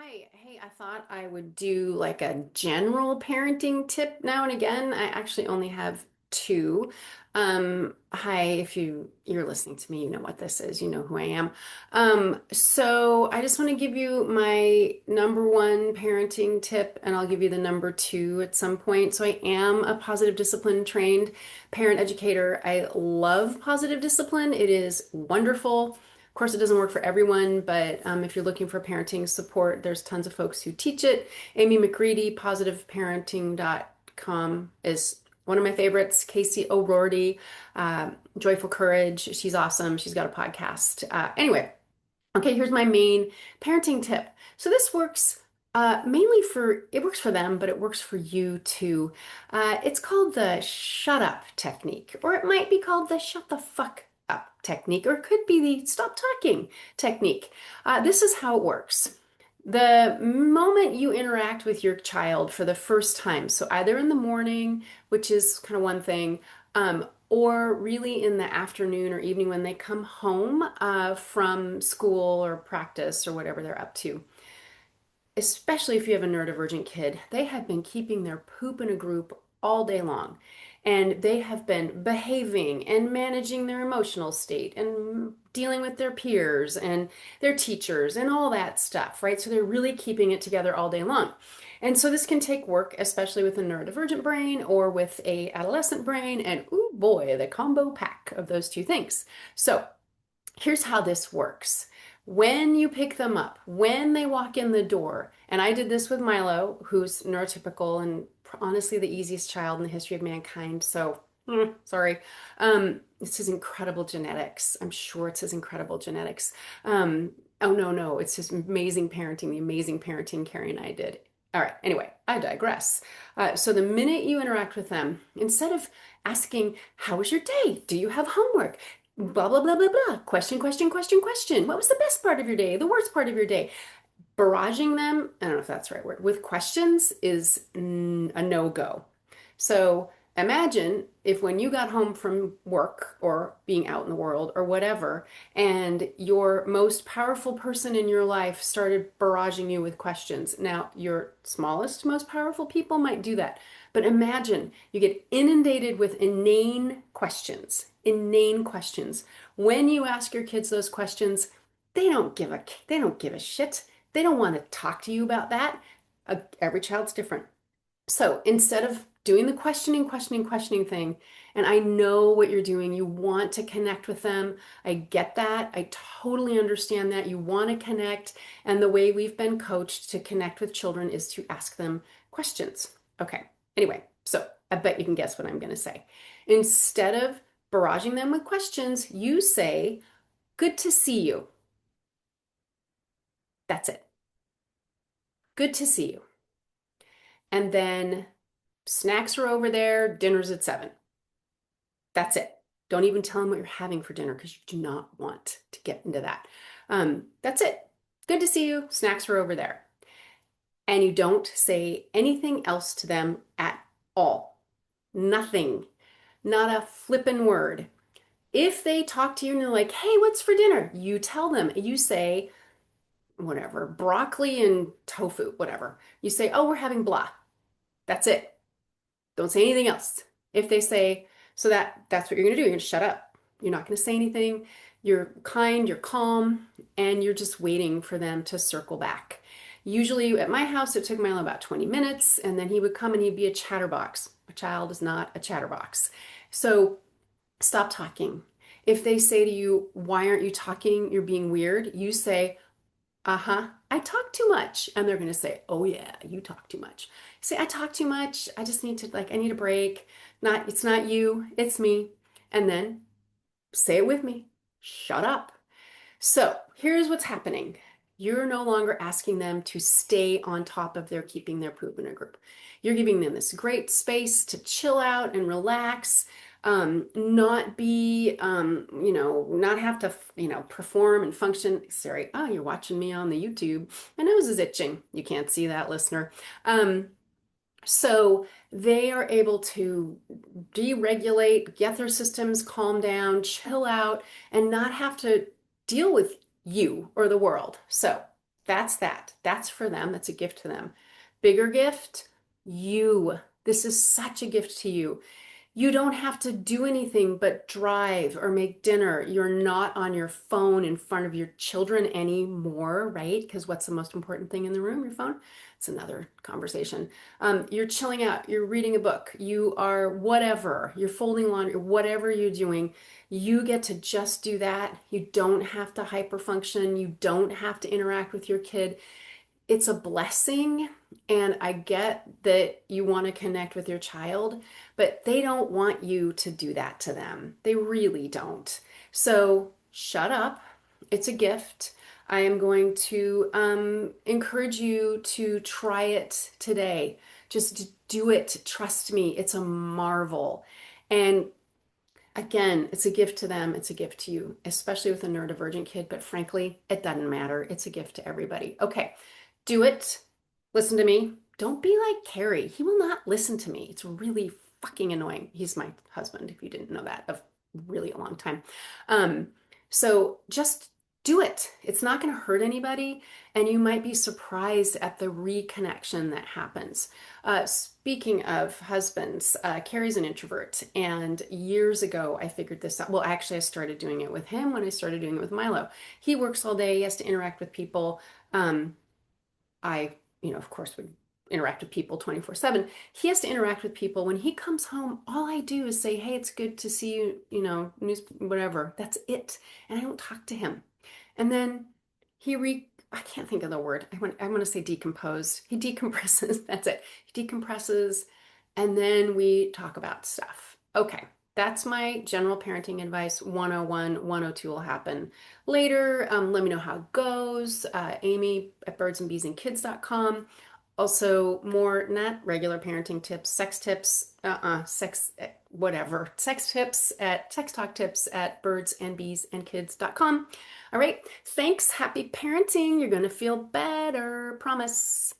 Hi. Hey, I thought I would do like a general parenting tip now and again. I actually only have two. Hi, if you're listening to me, you know what this is. You know who I am. So I just want to give you my number one parenting tip, and I'll give you the number two at some point. So I am a positive discipline trained parent educator. I love positive discipline. It is wonderful. Of course, it doesn't work for everyone, but if you're looking for parenting support, there's tons of folks who teach it. Amy McCready, positiveparenting.com is one of my favorites. Casey O'Rourke, Joyful Courage. She's awesome. She's got a podcast. Anyway, okay, here's my main parenting tip. So this works mainly it works for them, but it works for you too. It's called the shut up technique, or it might be called the shut the fuck up technique, or it could be the stop talking technique. This is how it works. The moment you interact with your child for the first time, so either in the morning, which is kind of one thing, or really in the afternoon or evening when they come home from school or practice or whatever they're up to, especially if you have a neurodivergent kid, they have been keeping their poop in a group all day long. And they have been behaving and managing their emotional state and dealing with their peers and their teachers and all that stuff, right? So they're really keeping it together all day long. And so this can take work, especially with a neurodivergent brain or with a adolescent brain. And ooh boy, the combo pack of those two things. So here's how this works. When you pick them up, when they walk in the door, and I did this with Milo, who's neurotypical and honestly the easiest child in the history of mankind. So, sorry. It's his incredible genetics. I'm sure it's his incredible genetics. Oh, no, no. It's his amazing parenting, the amazing parenting Carrie and I did. All right. Anyway, I digress. So the minute you interact with them, instead of asking, how was your day? Do you have homework? Blah, blah, blah, blah, blah. Question, question, question, question. What was the best part of your day? The worst part of your day? Barraging them, I don't know if that's the right word, with questions is a no-go. So imagine if when you got home from work or being out in the world or whatever, and your most powerful person in your life started barraging you with questions. Now, your smallest, most powerful people might do that. But imagine you get inundated with inane questions. Inane questions. When you ask your kids those questions, they don't give a shit. They don't want to talk to you about that. Every child's different. So instead of doing the questioning thing, and I know what you're doing, you want to connect with them. I get that. I totally understand that. You want to connect. And the way we've been coached to connect with children is to ask them questions. Okay. Anyway, so I bet you can guess what I'm going to say. Instead of barraging them with questions, you say, good to see you. That's it. Good to see you. And then snacks are over there, dinner's at 7. That's it. Don't even tell them what you're having for dinner because you do not want to get into that. That's it. Good to see you. Snacks are over there. And you don't say anything else to them at all. Nothing. Not a flippin' word. If they talk to you and they're like, hey, what's for dinner? You tell them. You say, whatever, broccoli and tofu, whatever. You say, oh, we're having blah. That's it. Don't say anything else. If they say, so that's what you're going to do. You're going to shut up. You're not going to say anything. You're kind, you're calm, and you're just waiting for them to circle back. Usually at my house, it took Milo about 20 minutes, and then he would come and he'd be a chatterbox. A child is not a chatterbox. So stop talking. If they say to you, why aren't you talking? You're being weird. You say, uh-huh, I talk too much. And they're going to say, oh yeah, you talk too much. Say, I talk too much. I just need to I need a break. It's not you, it's me. And then say it with me. Shut up. So here's what's happening. You're no longer asking them to stay on top of their keeping their poop in a group. You're giving them this great space to chill out and relax, not be, not have to, perform and function. Sorry, oh, you're watching me on the YouTube. My nose is itching. You can't see that, listener. So they are able to deregulate, get their systems calm down, chill out, and not have to deal with you or the world. So That's that. That's for them. That's a gift to them. Bigger gift, you. This is such a gift to you. You don't have to do anything but drive or make dinner. You're not on your phone in front of your children anymore, right? Because what's the most important thing in the room? Your phone? It's another conversation. You're chilling out, you're reading a book, you are whatever, you're folding laundry, whatever you're doing, you get to just do that. You don't have to hyperfunction, you don't have to interact with your kid. It's a blessing. And I get that you want to connect with your child, but they don't want you to do that to them. They really don't. So shut up. It's a gift. I am going to encourage you to try it today. Just do it. Trust me, it's a marvel. And again, it's a gift to them, it's a gift to you, especially with a neurodivergent kid, but frankly, it doesn't matter. It's a gift to everybody. Okay, do it. Listen to me. Don't be like Carrie. He will not listen to me. It's really fucking annoying. He's my husband, if you didn't know that, of really a long time. Um, so just do it. It's not going to hurt anybody, and you might be surprised at the reconnection that happens. Speaking of husbands, Carrie's an introvert, and years ago I figured this out. Well, actually, I started doing it with him when I started doing it with Milo. He works all day, he has to interact with people. I, of course, would interact with people 24/7. He has to interact with people. When he comes home, all I do is say, hey, it's good to see you, news, whatever. That's it. And I don't talk to him. And then I can't think of the word. I want to say decompose. He decompresses. That's it. He decompresses. And then we talk about stuff. Okay. That's my general parenting advice. 101, 102 will happen later. Let me know how it goes. Amy at birdsandbeesandkids.com. Also, more not regular parenting tips, sex tips, sex tips at sex talk tips at birdsandbeesandkids.com. All right. Thanks. Happy parenting. You're going to feel better. Promise.